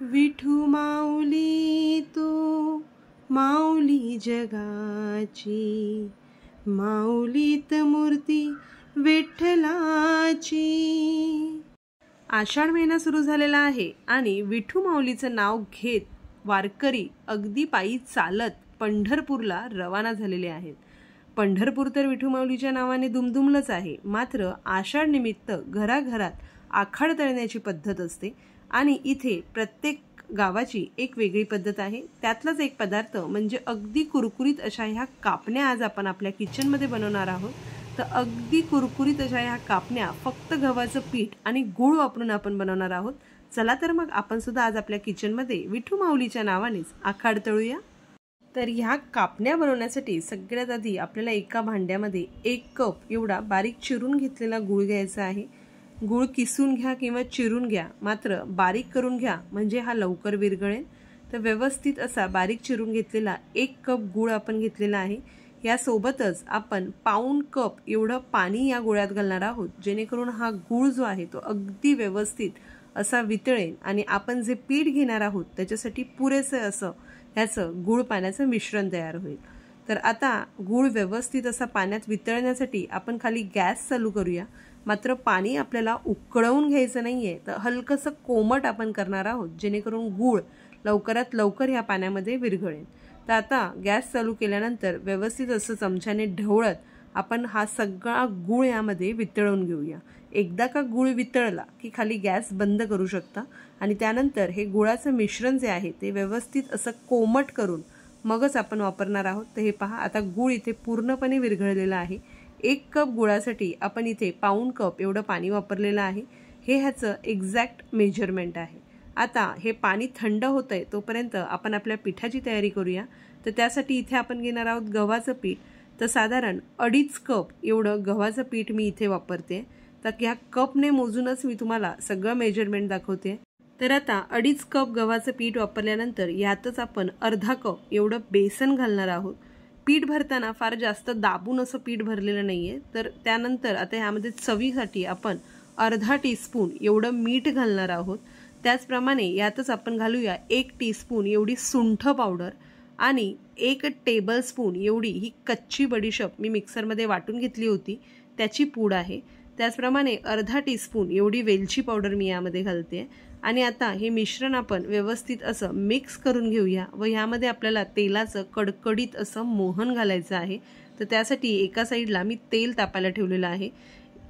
विठू माऊली तू माऊली जगाची, माऊलीत मूर्ती विठ्ठलाची। आषाढ महिना सुरू झालेला आहे आणि विठू माऊलीचं नाव घेत वारकरी अगदी पायी चालत पंढरपूरला रवाना झालेले आहेत। पंढरपूर तर विठू माऊलीच्या नावाने दुमदुमलंच आहे, मात्र आषाढ निमित्त घराघरात आखाड तळण्याची पद्धत असते आणि इथे प्रत्येक गावाची एक वेगळी पद्धत आहे। त्यातलाच एक पदार्थ म्हणजे अगदी कुरकुरीत अशा ह्या कापण्या आज आपण आपल्या किचनमध्ये बनवणार आहोत। तर अगदी कुरकुरीत अशा ह्या कापण्या फक्त गव्हाचं पीठ आणि गूळ वापरून आपण बनवणार आहोत। चला तर मग आपण सुद्धा आज आपल्या किचनमध्ये विठू माऊलीच्या नावानेच आखाड तळूया। तर ह्या कापण्या बनवण्यासाठी सगळ्यात आधी आपल्याला एका भांड्यामध्ये 1 कप एवढा बारीक चिरून घेतलेला गूळ घ्यायचा आहे। गूळ किसून घ्या किंवा चिरून घ्या, मात्र बारीक करून घ्या म्हणजे हा लवकर विरघळेल। तर व्यवस्थित असा बारीक चिरून घेतलेला 1 कप गूळ आपण घेतलेला आहे। यासोबतच आपण पाऊण कप एवढं पाणी या गुळात घालणार आहोत, जेणेकरून हा गूळ जो आहे तो अगदी व्यवस्थित असा वितळेल आणि आपण जे पीठ घेणार आहोत त्याच्यासाठी पुरेसे असं ह्याचं गूळ पाण्याचं मिश्रण तयार होईल। तर आता गूळ व्यवस्थित असा पाण्यात वितळण्यासाठी आपण खाली गॅस चालू करूया, मात्र पाणी आपल्याला उकळवून घ्यायचं नाहीये, तर हलकसं कोमट आपण करणार आहोत, जेणेकरून गूळ लवकरात लवकर ह्या पाण्यामध्ये विरघळेल। तर आता गॅस चालू केल्यानंतर व्यवस्थित असं चमच्याने ढवळत आपण हा सगळा गूळ यामध्ये वितळवून घेऊया। एकदा का गूळ वितळला की खाली गॅस बंद करू शकता आणि त्यानंतर हे गुळाचं मिश्रण जे आहे ते व्यवस्थित असं कोमट करून मगच आपण वापरणार आहोत। तर हे पहा, आता गूळ इथे पूर्णपणे विरघळलेला आहे। 1 कप गुळासाठी आपण इथे पाऊण कप एवढं पाणी वापरलेलं आहे। हे ह्याचं एक्झॅक्ट मेजरमेंट आहे। आता हे पाणी थंड होतंय तोपर्यंत आपण आपल्या पिठाची तयारी करूया। तर त्यासाठी इथे आपण घेणार आहोत गव्हाचं पीठ। तर साधारण 2.5 कप एवढं गव्हाचं पीठ मी इथे वापरते। तर ह्या कपने मोजूनच मी तुम्हाला सगळं मेजरमेंट दाखवते। तर आता 2.5 कप गव्हाचं पीठ वापरल्यानंतर यातच आपण अर्धा कप एवढं बेसन घालणार आहोत। पीठ भरताना फार जास्त दाबून असं पीठ भरलेलं नाहीये। तर त्यानंतर आता ह्यामध्ये चवीसाठी आपण अर्धा टीस्पून एवढं मीठ घालणार आहोत। त्याचप्रमाणे यातच आपण घालूया 1 टीस्पून एवढी सुंठ पावडर आणि 1 टेबलस्पून एवढी ही कच्ची बडीशेप मी मिक्सरमध्ये वाटून घेतली होती त्याची पूड आहे। त्याचप्रमाणे अर्धा टीस्पून एवढी वेलची पावडर मी यामध्ये घालते आणि आता हे मिश्रण आपण व्यवस्थित असं मिक्स करून घेऊया व ह्यामध्ये आपल्याला तेलाचं कडकडीत असं मोहन घालायचं आहे। तर त्यासाठी एका साईडला मी तेल तापायला ठेवलेलं आहे।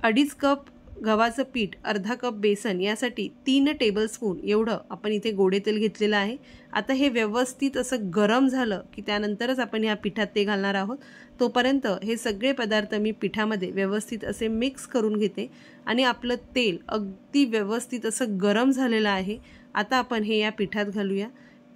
2.5 कप गव्हाचं पीठ, अर्धा कप बेसन, यासाठी 3 टेबलस्पून एवढं आपण इथे गोडे तेल घेतलेलं आहे। आता हे व्यवस्थित असं गरम झालं की त्यानंतरच आपण या पिठात ते घालणार आहोत। तोपर्यंत हे सगळे पदार्थ मी पिठामध्ये व्यवस्थित असे मिक्स करून घेते आणि आपलं तेल अगदी व्यवस्थित असं गरम झालेलं आहे। आता आपण हे या पिठात घालूया।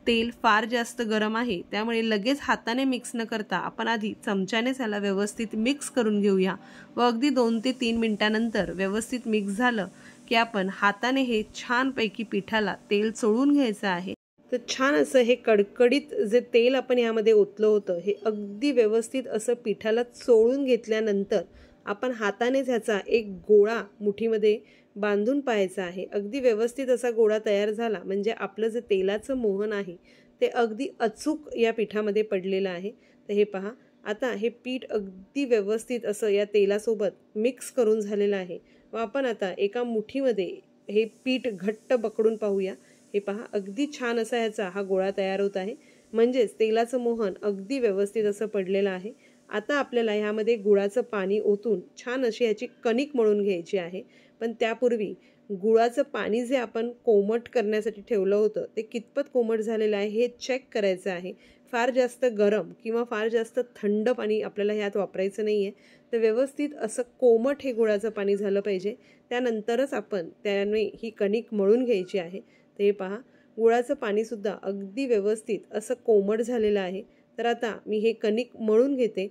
तेल फार जास्त गरम आहे, त्यामुळे लगेच हाताने मिक्स न करता आपण आधी चमच्यानेच ह्याला व्यवस्थित मिक्स करून घेऊया व अगदी 2 ते 3 मिनिटांनंतर व्यवस्थित मिक्स झालं की आपण हाताने हे छानपैकी पिठाला तेल चोळून घ्यायचं आहे। तर छान असं हे कडकडीत जे तेल आपण यामध्ये ओतलं होतं हे अगदी व्यवस्थित असं पिठाला चोळून घेतल्यानंतर आपण हातानेच ह्याचा एक गोळा मुठीमध्ये बांधून पाहायचा आहे। अगदी व्यवस्थित असा गोळा तयार झाला म्हणजे आपलं जे तेलाचं मोहन आहे ते अगदी अचूक या पिठामध्ये पडलेलं आहे। तर हे पहा, आता हे पीठ अगदी व्यवस्थित असं या तेलासोबत मिक्स करून झालेलं आहे व आपण आता एका मुठीमध्ये हे पीठ घट्ट पकडून पाहूया। हे पहा, अगदी छान असा ह्याचा हा गोळा तयार होत आहे, म्हणजेच तेलाचं मोहन अगदी व्यवस्थित असं पडलेलं आहे। आता आपल्याला ह्यामध्ये गुळाचं पाणी ओतून छान अशी ह्याची कणिक मळून घ्यायची आहे। पण त्यापूर्वी गुळाचं पाणी जे आपण कोमट करण्यासाठी ठेवलं होतं ते कितपत कोमट झालेलं आहे हे चेक करायचं आहे। फार जास्त गरम किंवा फार जास्त थंड पाणी आपल्याला ह्यात वापरायचं नाहीये। तर व्यवस्थित असं कोमट हे गुळाचं पाणी झालं पाहिजे, त्यानंतरच आपण त्याने ही कणिक मळून घ्यायची आहे। तर हे पहा, गुळाचं पाणीसुद्धा अगदी व्यवस्थित असं कोमट झालेलं आहे। तर आता मी हे कणिक मळून घेते।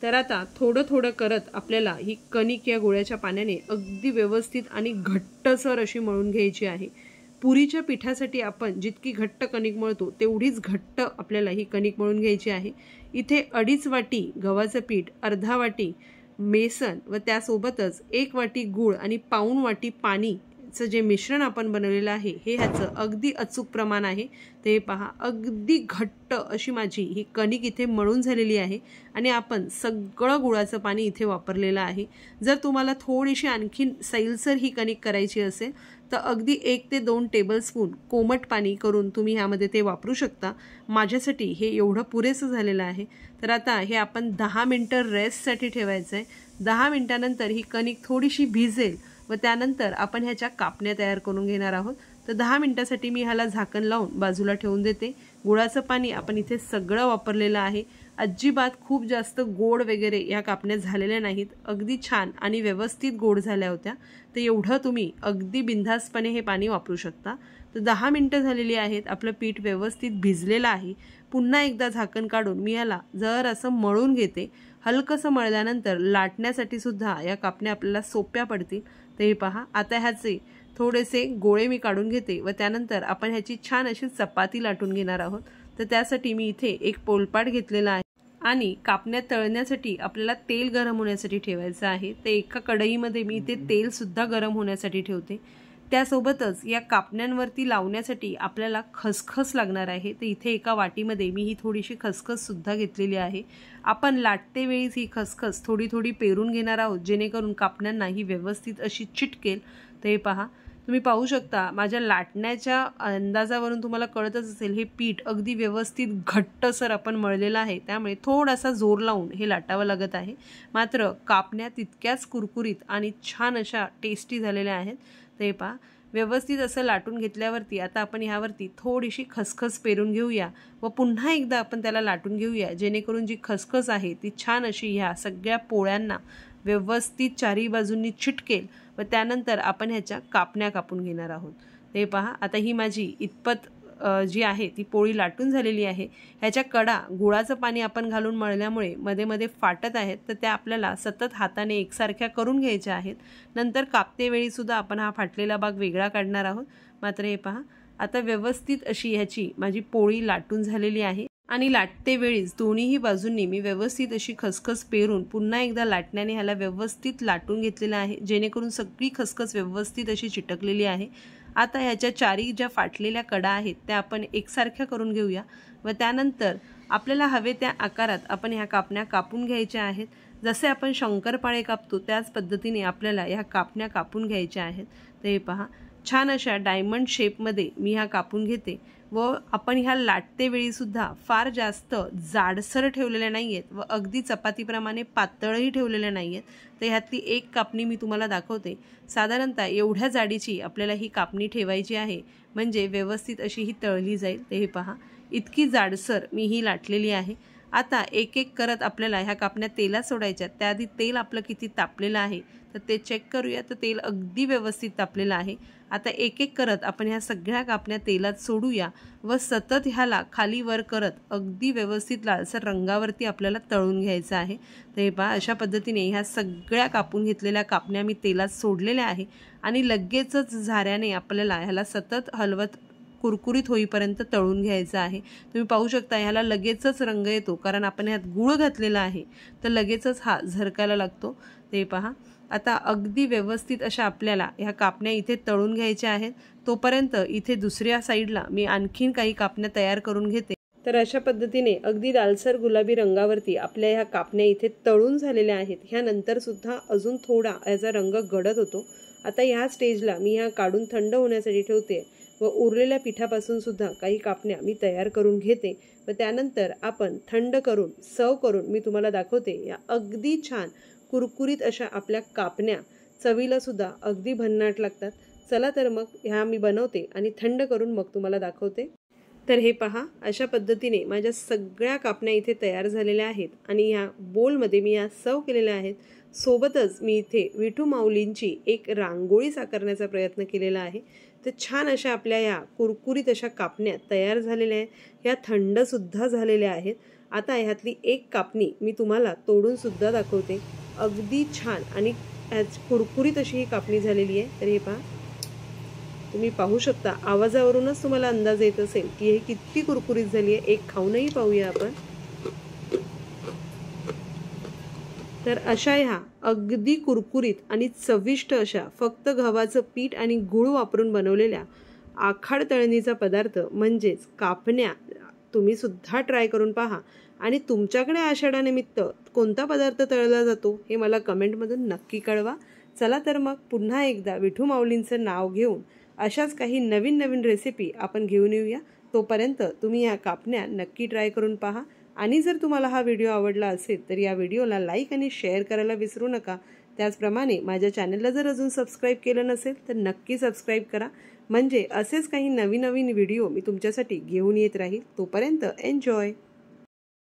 तर आता थोडं थोडं करत आपल्याला ही कणिक या गुळाच्या पाण्याने अगदी व्यवस्थित आणि घट्टसर अशी मळून घ्यायची आहे। पुरीच्या पिठासाठी आपण जितकी घट्ट कणिक मळतो तेवढीच घट्ट आपल्याला ही कणिक मळून घ्यायची आहे। इथे 2.5 वाटी गव्हाचं पीठ, अर्धा वाटी बेसन व त्यासोबतच 1 वाटी गूळ आणि पाऊण वाटी पाणी कणकीचं जे मिश्रण आपण बनवलेलं आहे हे ह्याचं अगदी अचूक प्रमाण आहे. ते पहा, अगदी घट्ट अशी माझी ही कणिक इथे मळून झालेली आहे आणि आपण सगळं गुळाचं पाणी इथे वापरलेलं आहे. जर तुम्हाला थोडीशी आणखीन सैलसर ही कणिक करायची असेल तर अगदी 1 ते 2 टेबलस्पून कोमट पाणी करून तुम्ही ह्यामध्ये ते वापरू शकता. माझ्यासाठी हे एवढं पुरेसं झालेलं आहे. तर आता हे आपण 10 मिनटं रेस्टसाठी ठेवायचं आहे. 10 मिनटानंतर ही कणिक थोडीशी भिजेल व त्यानंतर आपण ह्याच्या कापण्या तयार करून घेणार आहोत. तर 10 मिनटासाठी मी ह्याला झाकण लावून बाजूला ठेवून देते. गुळाचं पाणी आपण इथे सगळं वापरलेलं आहे. अजिबात खूप जास्त गोड वगैरे या कापण्या झालेल्या नाहीत. अगदी छान आणि व्यवस्थित गोड झाल्या होत्या. तर एवढं तुम्ही अगदी बिनधास्तपणे हे पाणी वापरू शकता. तर 10 मिनटं झालेली आहेत. आपलं पीठ व्यवस्थित भिजलेलं आहे. पुन्हा एकदा झाकण काढून मी याला जर असं मळून घेते. हलकंसं मळल्यानंतर लाटण्यासाठी सुद्धा या कापण्या आपल्याला सोप्या पडतील. तर हे पहा, आता ह्याचे थोडेसे गोळे मी काढून घेते व त्यानंतर आपण ह्याची छान अशी चपाती लाटून घेणार आहोत. तर त्यासाठी मी इथे एक पोलपाट घेतलेला आहे आणि कापण्या तळण्यासाठी आपल्याला तेल गरम होण्यासाठी ठेवायचं आहे. तर एका कढईमध्ये मी इथे तेल सुद्धा गरम होण्यासाठी ठेवते. त्यासोबतच या कापण्यांवरती लावण्यासाठी आपल्याला खसखस लागणार आहे. तर इथे एका वाटीमध्ये मी ही थोडीशी खसखस सुद्धा घेतलेली आहे. आपण लाटते वेळीच ही खसखस थोडी थोडी पेरून घेणार आहोत जेणेकरून कापण्यांना ही व्यवस्थित अशी चिटकेल. तर हे पहा, तुम्ही पाहू शकता माझ्या लाटण्याच्या अंदाजावरून तुम्हाला कळतच असेल हे पीठ अगदी व्यवस्थित घट्टसर आपण मळलेलं आहे. त्यामुळे थोडासा जोर लावून हे लाटावं लागत आहे. मात्र कापण्या तितक्याच कुरकुरीत आणि छान अशा टेस्टी झालेल्या आहेत. ते पहा, व्यवस्थित असं लाटून घेतल्यावरती आता आपण ह्यावरती थोडीशी खसखस पेरून घेऊया व पुन्हा एकदा आपण त्याला लाटून घेऊया जेणेकरून जी खसखस आहे ती छान अशी ह्या सगळ्या पोळ्यांना व्यवस्थित चारी बाजूंनी चिटकेल व त्यानंतर आपण ह्याच्या कापण्या कापून घेणार आहोत. ते पहा, आता ही माझी इतपत जी आहे ती पोळी लाटून झालेली आहे. ह्याच्या कडा गुळाचं पाणी आपण घालून मळल्यामुळे मध्ये मध्ये फाटत आहेत. तर त्या आपल्याला सतत हाताने एकसारख्या करून घ्यायच्या आहेत. नंतर कापतेवेळी सुद्धा आपण हा फाटलेला भाग वेगळा काढणार आहोत. मात्र हे पहा, आता व्यवस्थित अशी ह्याची माझी पोळी लाटून झालेली आहे आणि लाटते वेळीच दोन्हीही बाजूंनी मी व्यवस्थित अशी खसखस पेरून पुन्हा एकदा लाटण्याने ह्याला व्यवस्थित लाटून घेतलेलं आहे जेणेकरून सगळी खसखस व्यवस्थित अशी चिटकलेली आहे. आता ह्याच्या चारी ज्या फाटलेल्या कडा आहेत त्या आपण एकसारख्या करून घेऊया व त्यानंतर आपल्याला हवे त्या आकारात आपण ह्या कापण्या कापून घ्यायच्या आहेत. जसे आपण शंकरपाळे कापतो त्याच पद्धतीने आपल्याला ह्या कापण्या कापून घ्यायच्या आहेत. तर हे पहा, छान अशा डायमंड शेपमध्ये मी ह्या कापून घेते व आपण ह्या लाटते वेळी सुद्धा फार जास्त जाडसर ठेवलेल्या नाही आहेत व अगदी चपातीप्रमाणे पातळही ठेवलेल्या नाही आहेत. तर ह्यातली एक कापणी मी तुम्हाला दाखवते. साधारणतः एवढ्या जाडीची आपल्याला ही कापणी ठेवायची आहे म्हणजे व्यवस्थित अशी ही तळली जाईल. ते हे पहा, इतकी जाडसर मी ही लाटलेली आहे. आता एक एक करत आपल्याला ह्या कापण्या तेलात सोडायच्या. त्याआधी तेल आपलं किती तापलेलं आहे तर ते चेक करूया. तर तेल अगदी व्यवस्थित तापलेलं आहे. आता एक एक करत आपण ह्या सगळ्या कापण्या तेलात सोडूया व सतत ह्याला खाली वर करत अगदी व्यवस्थित लालसर रंगावरती आपल्याला तळून घ्यायचं आहे. तर हे पहा, अशा पद्धतीने ह्या सगळ्या कापून घेतलेल्या कापण्या मी तेलात सोडलेल्या आहे आणि लगेचच झाऱ्याने आपल्याला ह्याला सतत हलवत कुरकुरीत होईपर्यंत तळून घ्यायचं आहे. तुम्ही पाहू शकता ह्याला लगेचच रंग येतो कारण आपण ह्यात गूळ घातलेला आहे तर लगेचच हा झरकायला लागतो. ते पहा, आता अगदी व्यवस्थित अशा आपल्याला ह्या कापण्या इथे तळून घ्यायच्या आहेत. तोपर्यंत इथे दुसऱ्या साईडला मी आणखीन काही कापण्या तयार करून घेते. तर अशा पद्धतीने अगदी लालसर गुलाबी रंगावरती आपल्या ह्या कापण्या इथे तळून झालेल्या आहेत. ह्यानंतर सुद्धा अजून थोडा याचा रंग गडद होतो. आता ह्या स्टेजला मी ह्या काढून थंड होण्यासाठी ठेवते व उरलेल्या पिठापासून सुद्धा काही कापण्या मी तयार करून घेते व त्यानंतर आपण थंड करून सर्व करून मी तुम्हाला दाखवते. या अगदी छान कुरकुरीत अशा आपल्या कापण्या चवीला सुद्धा अगदी भन्नाट लागतात. चला तर मग ह्या मी बनवते आणि थंड करून मग तुम्हाला दाखवते. तर हे पहा, अशा पद्धतीने माझ्या सगळ्या कापण्या इथे तयार झालेल्या आहेत आणि ह्या बोलमध्ये मी ह्या सर्व केलेल्या आहेत. सोबतच मी इथे विठू माऊलींची एक रांगोळी साकारण्याचा प्रयत्न केलेला आहे. तर छान अशा आपल्या ह्या कुरकुरीत अशा कापण्या तयार झालेल्या आहेत. ह्या थंडसुद्धा झालेल्या आहेत. आता ह्यातली एक कापणी मी तुम्हाला तोडून सुद्धा दाखवते. अगदी छान आणि कुरकुरीत अशी ही कापणी झालेली आहे. तर हे पहा, तुम्ही पाहू शकता, आवाजावरूनच तुम्हाला अंदाज येत असेल की हे किती कुरकुरीत झाली आहे. एक खाऊनही पाहूया आपण. तर अशा ह्या अगदी कुरकुरीत आणि चविष्ट अशा फक्त गव्हाचं पीठ आणि गूळ वापरून बनवलेल्या आखाड तळणीचा पदार्थ म्हणजेच कापण्या तुम्ही सुद्धा ट्राय करून पहा आणि तुमच्याकडे आषाढानिमित्त कोणता पदार्थ तळला जातो हे मला कमेंटमधून नक्की कळवा. चला तर मग पुन्हा एकदा विठू माऊलींचं नाव घेऊन अशाच काही नवीन नवीन रेसिपी आपण घेऊन येऊया. तोपर्यंत तुम्ही ह्या कापण्या नक्की ट्राय करून पहा आणि जर तुम्हाला हा व्हिडिओ आवडला असेल तर या व्हिडिओला लाईक आणि शेअर करायला विसरू नका. त्याचप्रमाणे माझ्या चॅनलला जर अजून सबस्क्राईब केलं नसेल तर नक्की सबस्क्राईब करा, म्हणजे असेच काही नवीन नवीन व्हिडिओ मी तुमच्यासाठी घेऊन येत राहील. तोपर्यंत एन्जॉय.